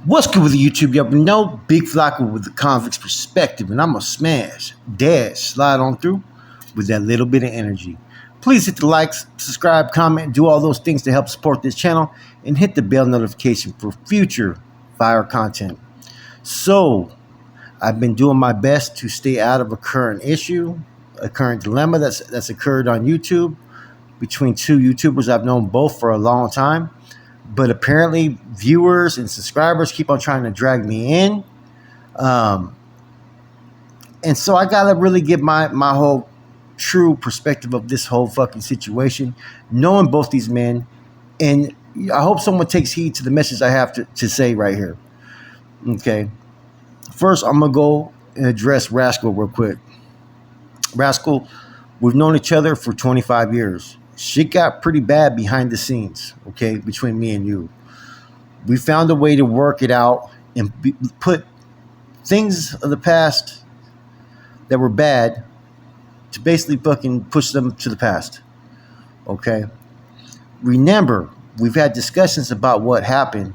What's good with the YouTube? Y'all know Big Flocka with the convict's perspective, and I'm gonna slide on through with that little bit of energy. Please hit the likes, subscribe, comment, do all those things to help support this channel, and hit the bell notification for future fire content. So, I've been doing my best to stay out of a current issue, a current dilemma that's occurred on YouTube between two YouTubers I've known both for a long time. But apparently, viewers and subscribers keep on trying to drag me in. Um, and so I got to really give my whole true perspective of this whole fucking situation, knowing both these men. And I hope someone takes heed to the message I have to say right here. Okay. First, I'm going to go and address Rascal real quick. Rascal, we've known each other for 25 years. Shit got pretty bad behind the scenes, okay, between me and you. We found a way to work it out and put things of the past that were bad to basically fucking push them to the past. Okay? Remember, we've had discussions about what happened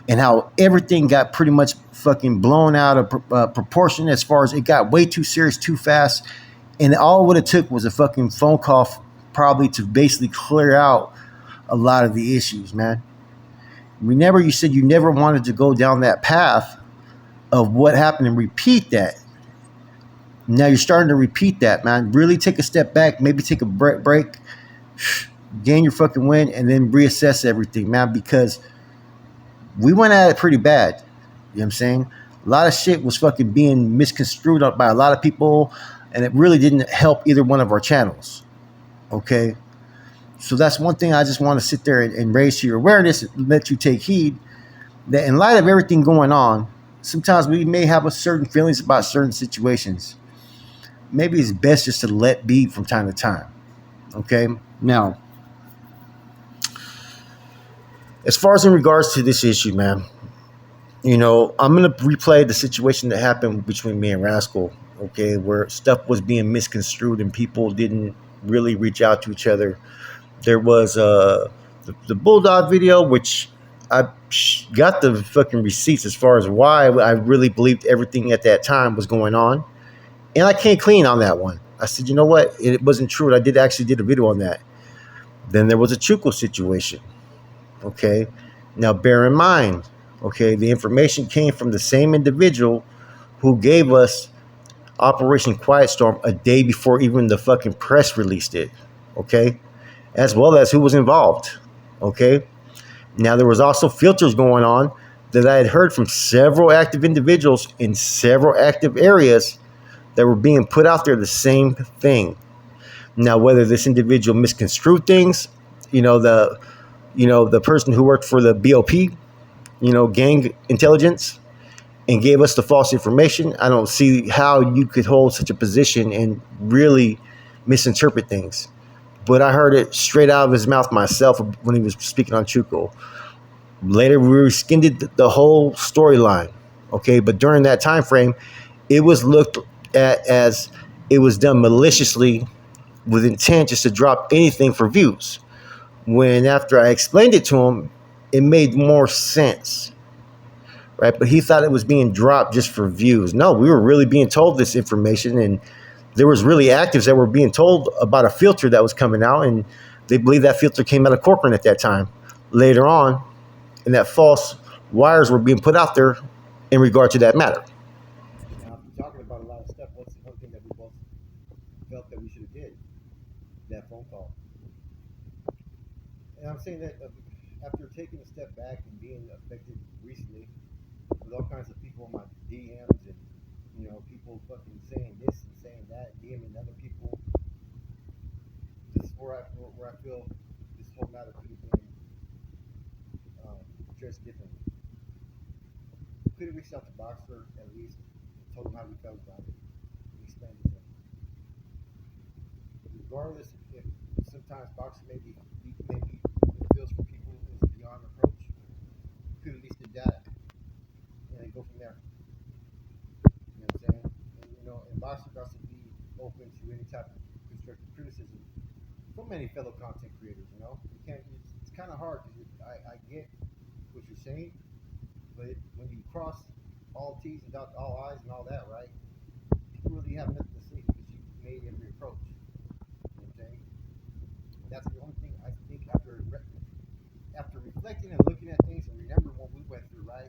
and how everything got pretty much fucking blown out of proportion as far as it got way too serious too fast. And all what it took was a fucking phone call probably to basically clear out a lot of the issues, man. Remember, you said you never wanted to go down that path of what happened and repeat that. Now you're starting to repeat that, man. Really take a step back, maybe take a break, gain your fucking win, and then reassess everything, man, because we went at it pretty bad. You know what I'm saying? A lot of shit was fucking being misconstrued by a lot of people, and it really didn't help either one of our channels. Okay? So that's one thing I just want to sit there and raise to your awareness and let you take heed that in light of everything going on, sometimes we may have certain feelings about certain situations. Maybe it's best just to let be from time to time. Okay? Now, as far as in regards to this issue, man, you know, I'm going to replay the situation that happened between me and Rascal, okay, where stuff was being misconstrued and people didn't really reach out to each other. There was the Bulldog video, which I got the fucking receipts as far as why I really believed everything at that time was going on. And I came clean on that one. I said, you know what? It wasn't true. And I actually did a video on that. Then there was a Chuco situation. Okay. Now, bear in mind, okay, the information came from the same individual who gave us Operation Quiet Storm a day before even the fucking press released it. Okay. As well as who was involved. Okay. Now, there was also filters going on that I had heard from several active individuals in several active areas that were being put out there the same thing. Now, whether this individual misconstrued things, the person who worked for the BOP, gang intelligence, and gave us the false information, I don't see how you could hold such a position and really misinterpret things. But I heard it straight out of his mouth myself when he was speaking on Chuco. Later, we reskinned the whole storyline, okay? But during that time frame, it was looked at as it was done maliciously with intent just to drop anything for views. When after I explained it to him, it made more sense, right? But he thought it was being dropped just for views. No, we were really being told this information, and there was really actives that were being told about a filter that was coming out, and they believe that filter came out of corporate at that time. Later on, and that false wires were being put out there in regard to that matter. Now, if you're talking about a lot of stuff, what's the one thing that we both felt that we should have did? That phone call. And I'm saying that after taking a step back and being affected recently with all kinds of people in my DMs and, people fucking saying this and saying that, DMing other people, this is where I feel this whole matter could have been addressed differently. Could have reached out to Boxer at least and told him how we felt about it and explained it to him. Regardless if sometimes Boxer maybe feels for people is beyond approach, could at least do that and then go from there. You know what I'm saying? And Boxer got to be open to any type of constructive criticism from many fellow content creators. You can't. It's kind of hard because I get what you're saying, but cross all T's and dot all I's and all that, right? People really have nothing to say because you made every approach. You know what I'm saying? That's the only thing I think after reflecting and looking at things and remembering what we went through, right?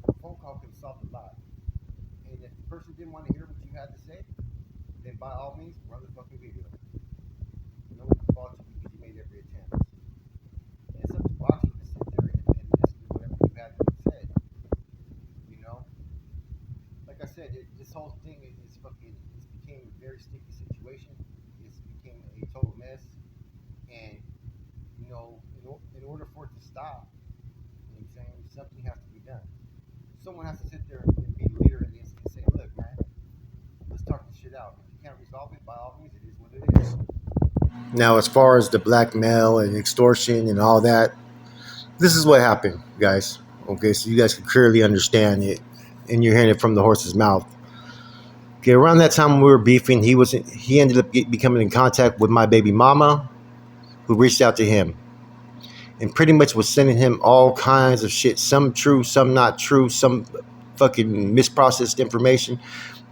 A phone call could have solved a lot. And if the person didn't want to hear what you had to say, then by all means, run the fucking video. No one can fault you because you made every attempt. And it's up to Boxer to sit there and listen to whatever you had to say. You know? Like I said, this whole thing is fucking, it's became a very sticky situation. It's became a total mess. And, you know, in order for it to stop, you know what I'm saying, something has to be done. Someone has to sit there and be the leader in this and say, look, man, let's talk this shit out. If you can't resolve it, by all means, it is what it is. Now, as far as the blackmail and extortion and all that, this is what happened, guys. Okay, so you guys can clearly understand it, and you're hearing it from the horse's mouth. Okay, around that time when we were beefing, he ended up becoming in contact with my baby mama, who reached out to him and pretty much was sending him all kinds of shit, some true, some not true, some fucking misprocessed information.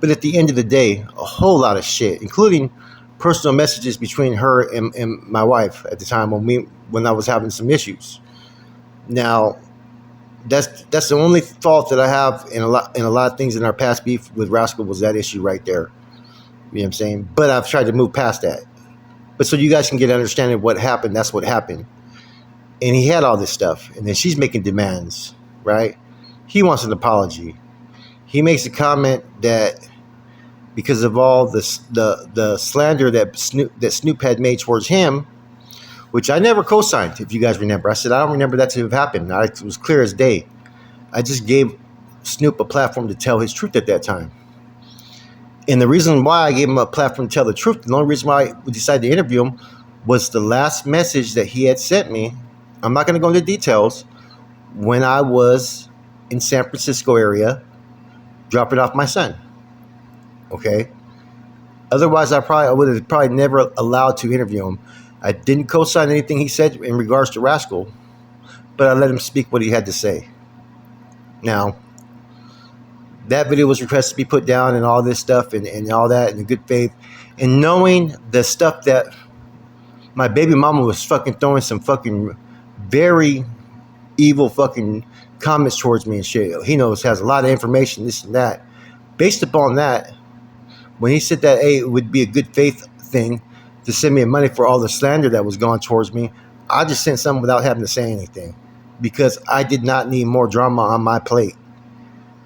But at the end of the day, a whole lot of shit, including personal messages between her and my wife at the time when I was having some issues. Now, that's the only fault that I have in a lot of things in our past beef with Rascal was that issue right there. You know what I'm saying? But I've tried to move past that. But so you guys can get an understanding of what happened, that's what happened. And he had all this stuff, and then she's making demands, right? He wants an apology. He makes a comment that because of all the slander that Snoop had made towards him, which I never co-signed, if you guys remember. I said, I don't remember that to have happened. It was clear as day. I just gave Snoop a platform to tell his truth at that time. And the reason why I gave him a platform to tell the truth, the only reason why we decided to interview him was the last message that he had sent me. I'm not going to go into details. When I was in San Francisco area, dropping off my son. Okay? Otherwise, I would have probably never allowed to interview him. I didn't co-sign anything he said in regards to Rascal, but I let him speak what he had to say. Now, that video was requested to be put down and all this stuff and all that in good faith. And knowing the stuff that my baby mama was fucking throwing some fucking very evil fucking comments towards me and shit. He knows, has a lot of information, this and that. Based upon that, when he said that, hey, it would be a good faith thing to send me money for all the slander that was going towards me, I just sent something without having to say anything because I did not need more drama on my plate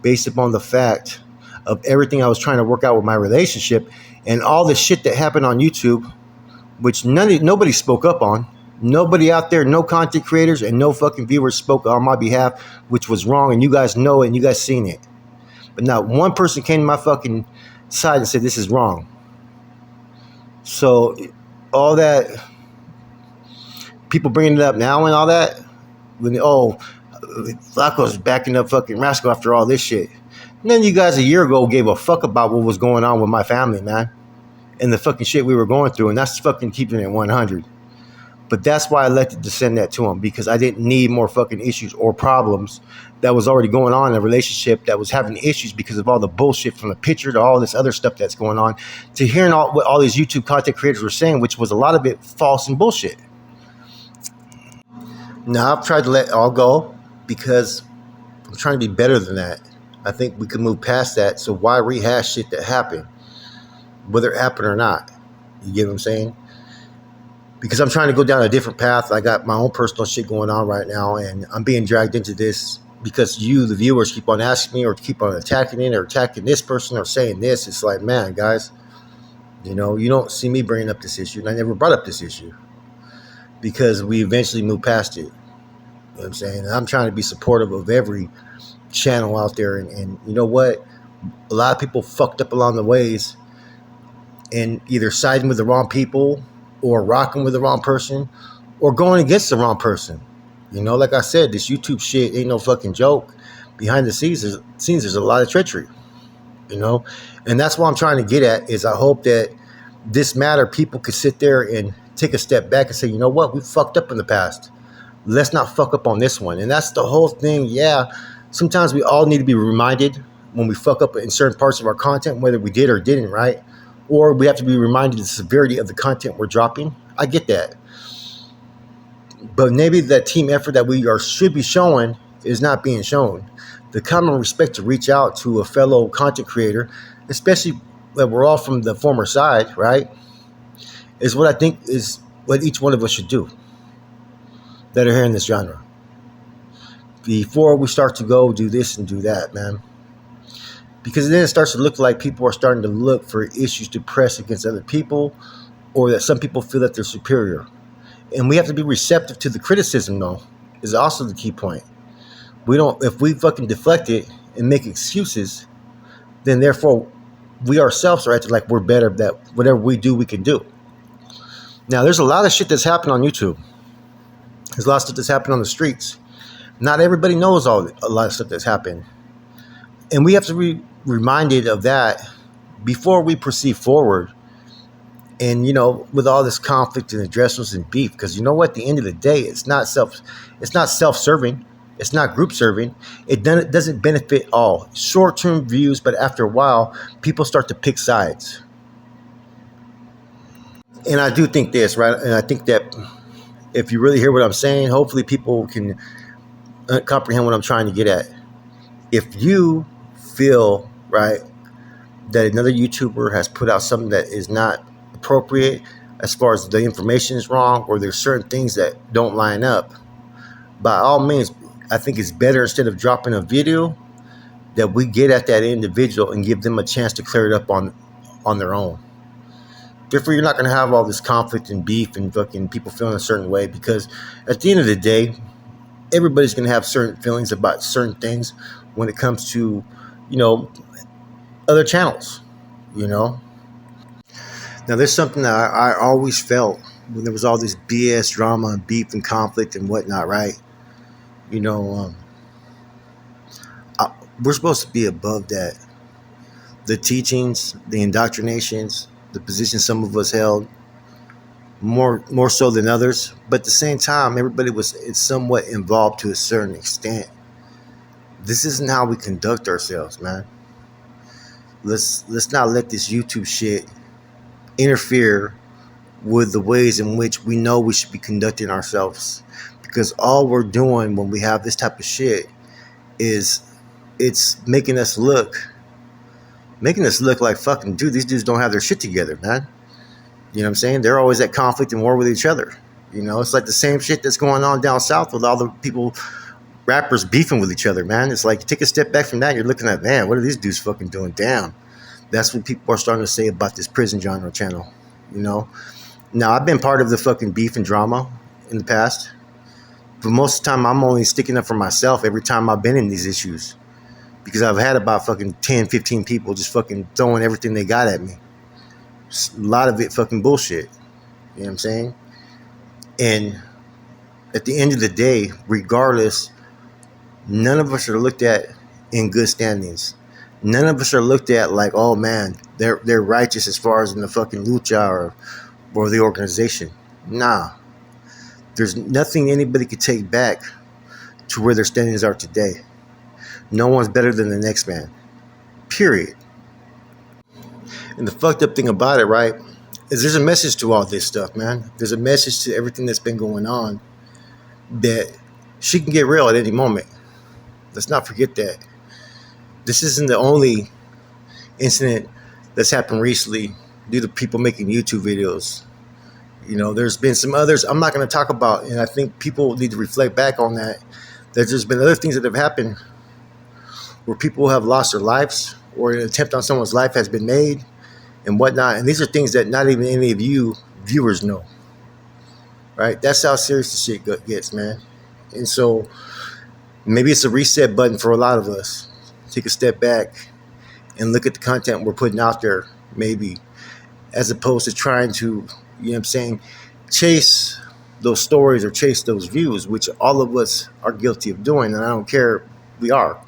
based upon the fact of everything I was trying to work out with my relationship and all the shit that happened on YouTube, which nobody spoke up on. Nobody out there, no content creators and no fucking viewers spoke on my behalf, which was wrong, and you guys know it and you guys seen it. But not one person came to my fucking side and said this is wrong. So all that, people bringing it up now and all that, when Flacco's backing up fucking Rascal after all this shit. And then you guys a year ago gave a fuck about what was going on with my family, man, and the fucking shit we were going through, and that's fucking keeping it 100. But that's why I elected to send that to him, because I didn't need more fucking issues or problems that was already going on in a relationship that was having issues because of all the bullshit from the picture to all this other stuff that's going on, to hearing what all these YouTube content creators were saying, which was a lot of it false and bullshit. Now, I've tried to let it all go because I'm trying to be better than that. I think we can move past that, so why rehash shit that happened, whether it happened or not? You get what I'm saying? Because I'm trying to go down a different path. I got my own personal shit going on right now, and I'm being dragged into this because you, the viewers, keep on asking me or keep on attacking it or attacking this person or saying this. It's like, man, guys, you know, you don't see me bringing up this issue, and I never brought up this issue because we eventually moved past it. You know what I'm saying? And I'm trying to be supportive of every channel out there, and you know what? A lot of people fucked up along the ways and either siding with the wrong people or rocking with the wrong person, or going against the wrong person. You know, like I said, this YouTube shit ain't no fucking joke. Behind the scenes, there's a lot of treachery. You know, and that's what I'm trying to get at. Is I hope that this matter, people could sit there and take a step back and say, you know what, we fucked up in the past. Let's not fuck up on this one. And that's the whole thing. Yeah, Sometimes we all need to be reminded when we fuck up in certain parts of our content, whether we did or didn't, right? Or we have to be reminded of the severity of the content we're dropping. I get that. But maybe that team effort that we are should be showing is not being shown. The common respect to reach out to a fellow content creator, especially that we're all from the former side, right? Is what I think is what each one of us should do that are here in this genre. Before we start to go do this and do that, man. Because then it starts to look like people are starting to look for issues to press against other people, or that some people feel that they're superior. And we have to be receptive to the criticism, though, is also the key point. We don't, if we fucking deflect it and make excuses, then therefore we ourselves are acting like we're better, that whatever we do, we can do. Now, there's a lot of shit that's happened on YouTube. There's a lot of stuff that's happened on the streets. Not everybody knows a lot of stuff that's happened. And we have to be reminded of that before we proceed forward. And, with all this conflict and addresses and beef, because you know what, at the end of the day, it's not self-serving. It's not group serving. It doesn't benefit all. Short-term views, but after a while, people start to pick sides. And I do think this, right? And I think that if you really hear what I'm saying, hopefully people can comprehend what I'm trying to get at. If you feel, right, that another YouTuber has put out something that is not appropriate, as far as the information is wrong, or there's certain things that don't line up, by all means, I think it's better, instead of dropping a video, that we get at that individual and give them a chance to clear it up on their own. Therefore, you're not going to have all this conflict and beef and fucking people feeling a certain way, because at the end of the day, everybody's going to have certain feelings about certain things when it comes to, other channels, Now, there's something that I always felt when there was all this BS drama and beef and conflict and whatnot, right? We're supposed to be above that. The teachings, the indoctrinations, the positions some of us held, more so than others. But at the same time, everybody was somewhat involved to a certain extent. This isn't how we conduct ourselves, man. Let's not let this YouTube shit interfere with the ways in which we know we should be conducting ourselves. Because all we're doing when we have this type of shit is it's making us look like fucking, dude, these dudes don't have their shit together, man. You know what I'm saying? They're always at conflict and war with each other. It's like the same shit that's going on down south with all the people, rappers beefing with each other, man. It's like, you take a step back from that, you're looking at, man, what are these dudes fucking doing? Damn. That's what people are starting to say about this prison genre channel, Now, I've been part of the fucking beef and drama in the past, but most of the time I'm only sticking up for myself every time I've been in these issues, because I've had about fucking 10, 15 people just fucking throwing everything they got at me. A lot of it fucking bullshit. You know what I'm saying? And at the end of the day, regardless, none of us are looked at in good standings. None of us are looked at like, oh man, they're righteous as far as in the fucking lucha or the organization. Nah. There's nothing anybody could take back to where their standings are today. No one's better than the next man. Period. And the fucked up thing about it, right, is there's a message to all this stuff, man. There's a message to everything that's been going on, that she can get real at any moment. Let's not forget that. This isn't the only incident that's happened recently due to people making YouTube videos. There's been some others I'm not going to talk about, and I think people need to reflect back on that. There's been other things that have happened where people have lost their lives, or an attempt on someone's life has been made and whatnot. And these are things that not even any of you viewers know, right? That's how serious the shit gets, man. And so maybe it's a reset button for a lot of us. Take a step back and look at the content we're putting out there, maybe, as opposed to trying to, chase those stories or chase those views, which all of us are guilty of doing. And I don't care, we are.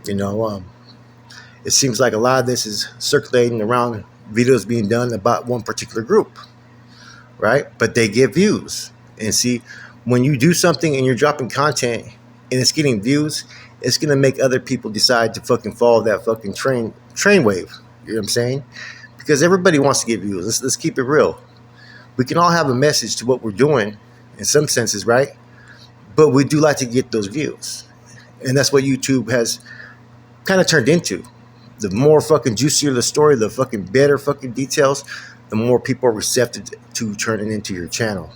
It seems like a lot of this is circulating around videos being done about one particular group, right? But they get views. And see, when you do something and you're dropping content and it's getting views, it's gonna make other people decide to fucking follow that fucking train wave. You know what I'm saying? Because everybody wants to get views. Let's keep it real. We can all have a message to what we're doing in some senses, right? But we do like to get those views. And that's what YouTube has kind of turned into. The more fucking juicier the story, the fucking better fucking details, the more people are receptive to turning into your channel.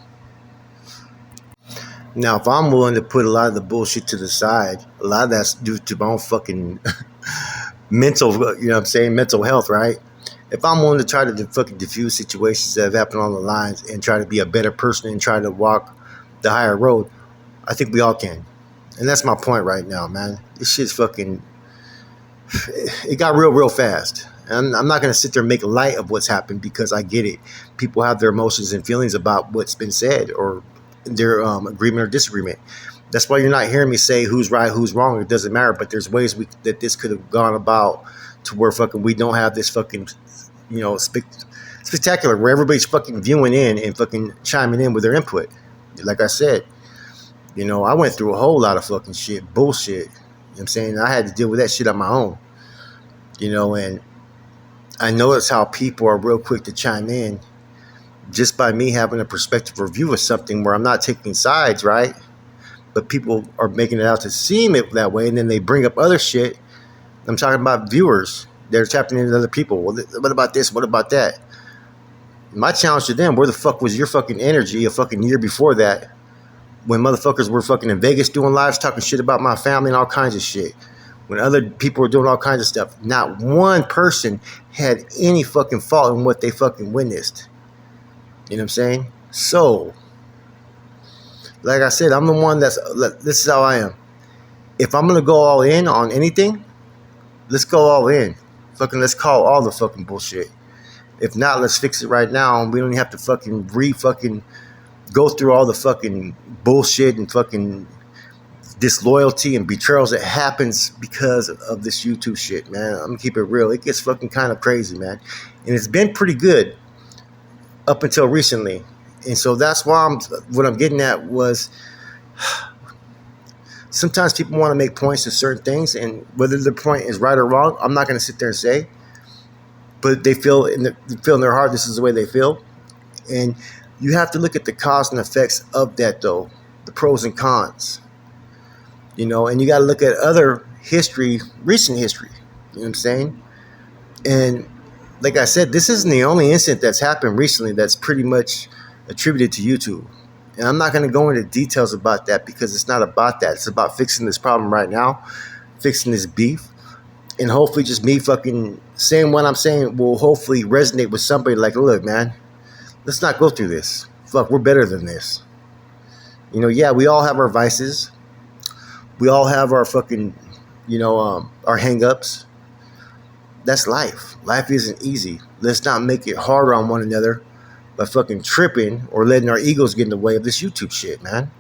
Now, if I'm willing to put a lot of the bullshit to the side, a lot of that's due to my own fucking mental, you know what I'm saying, mental health, right? If I'm willing to try to fucking diffuse situations that have happened on the lines and try to be a better person and try to walk the higher road, I think we all can. And that's my point right now, man. This shit's fucking, it got real fast. And I'm not going to sit there and make light of what's happened because I get it. People have their emotions and feelings about what's been said or their agreement or disagreement. That's why you're not hearing me say who's right, who's wrong. It doesn't matter. But there's ways that this could have gone about to where fucking we don't have this fucking, you know, spectacular where everybody's fucking viewing in and fucking chiming in with their input. Like I said, you know, I went through a whole lot of fucking shit, bullshit. You know what I'm saying? I had to deal with that shit on my own. You know, and I notice how people are real quick to chime in just by me having a perspective or view of something where I'm not taking sides, right? But people are making it out to seem it that way, and then they bring up other shit. I'm talking about viewers. They're tapping into other people. Well, what about this? What about that? My challenge to them, where the fuck was your fucking energy a fucking year before that when motherfuckers were fucking in Vegas doing lives talking shit about my family and all kinds of shit? When other people were doing all kinds of stuff, not one person had any fucking fault in what they fucking witnessed. You know what I'm saying? So, like I said, I'm the one this is how I am. If I'm going to go all in on anything, let's go all in. Fucking let's call all the fucking bullshit. If not, let's fix it right now. And we don't have to fucking fucking go through all the fucking bullshit and fucking disloyalty and betrayals that happens because of this YouTube shit, man. I'm gonna keep it real. It gets fucking kind of crazy, man. And it's been pretty good up until recently. And so that's why what I'm getting at was sometimes people want to make points to certain things, and whether the point is right or wrong, I'm not going to sit there and say. But they feel in their heart this is the way they feel. And you have to look at the cause and effects of that, though, the pros and cons. You know, and you got to look at other history, recent history. You know what I'm saying? And like I said, this isn't the only incident that's happened recently that's pretty much attributed to YouTube. And I'm not going to go into details about that because it's not about that. It's about fixing this problem right now, fixing this beef, and hopefully just me fucking saying what I'm saying will hopefully resonate with somebody like, look, man, let's not go through this. Fuck, we're better than this. You know, yeah, we all have our vices. We all have our fucking, you know, our hang-ups. That's life. Life isn't easy. Let's not make it harder on one another by fucking tripping or letting our egos get in the way of this YouTube shit, man.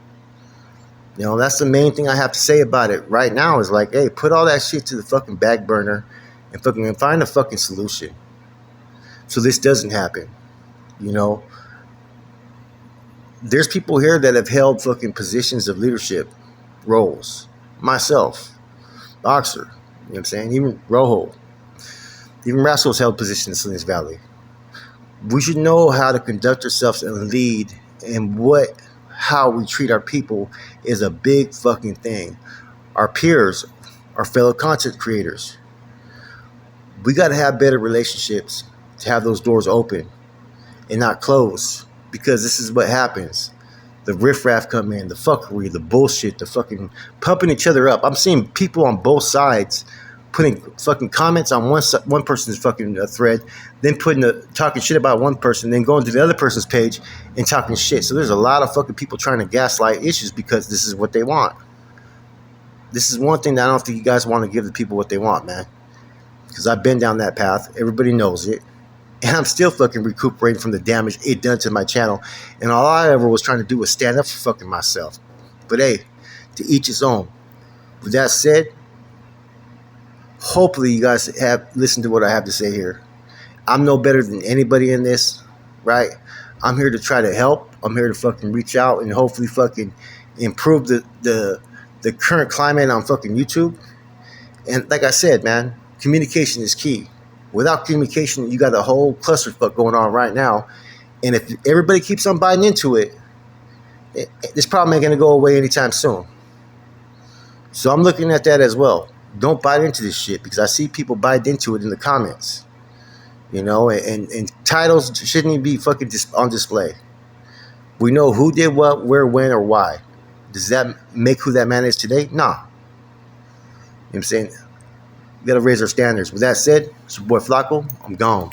You know, that's the main thing I have to say about it right now is like, hey, put all that shit to the fucking back burner and fucking find a fucking solution so this doesn't happen. You know, there's people here that have held fucking positions of leadership roles. Myself, Boxer, you know what I'm saying? Even Rojo, even Rascal's held positions in this valley. We should know how to conduct ourselves and lead, and how we treat our people is a big fucking thing. Our peers, our fellow content creators, we got to have better relationships to have those doors open and not close, because this is what happens. The riffraff come in, the fuckery, the bullshit, the fucking pumping each other up. I'm seeing people on both sides putting fucking comments on one person's fucking thread, then talking shit about one person, then going to the other person's page and talking shit. So there's a lot of fucking people trying to gaslight issues because this is what they want. This is one thing that I don't think you guys want to give the people what they want, man. Because I've been down that path. Everybody knows it. And I'm still fucking recuperating from the damage it done to my channel. And all I ever was trying to do was stand up for fucking myself. But hey, to each his own. With that said, hopefully you guys have listened to what I have to say here. I'm no better than anybody in this, right? I'm here to try to help. I'm here to fucking reach out and hopefully fucking improve the the current climate on fucking YouTube. And like I said, man, communication is key. Without communication, you got a whole clusterfuck going on right now. And if everybody keeps on biting into it, this problem ain't gonna go away anytime soon. So I'm looking at that as well. Don't bite into this shit because I see people bite into it in the comments. You know, and titles shouldn't even be fucking on display. We know who did what, where, when, or why. Does that make who that man is today? Nah. You know what I'm saying? We gotta raise our standards. With that said, it's your boy Flacco. I'm gone.